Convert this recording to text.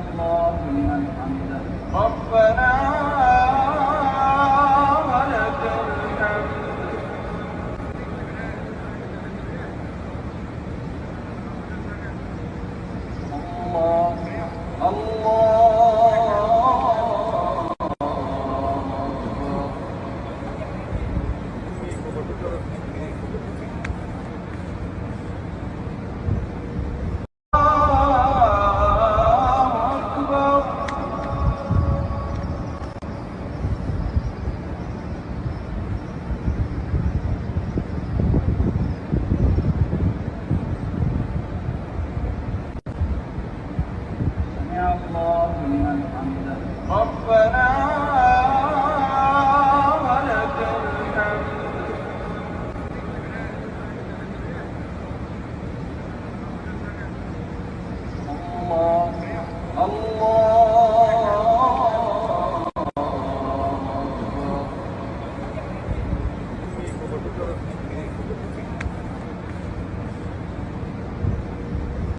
الله لمن حمده ربنا ولك الحمد. الله الله أكبر. سمع الله لمن حمده ربنا ولك الحمد. الله الله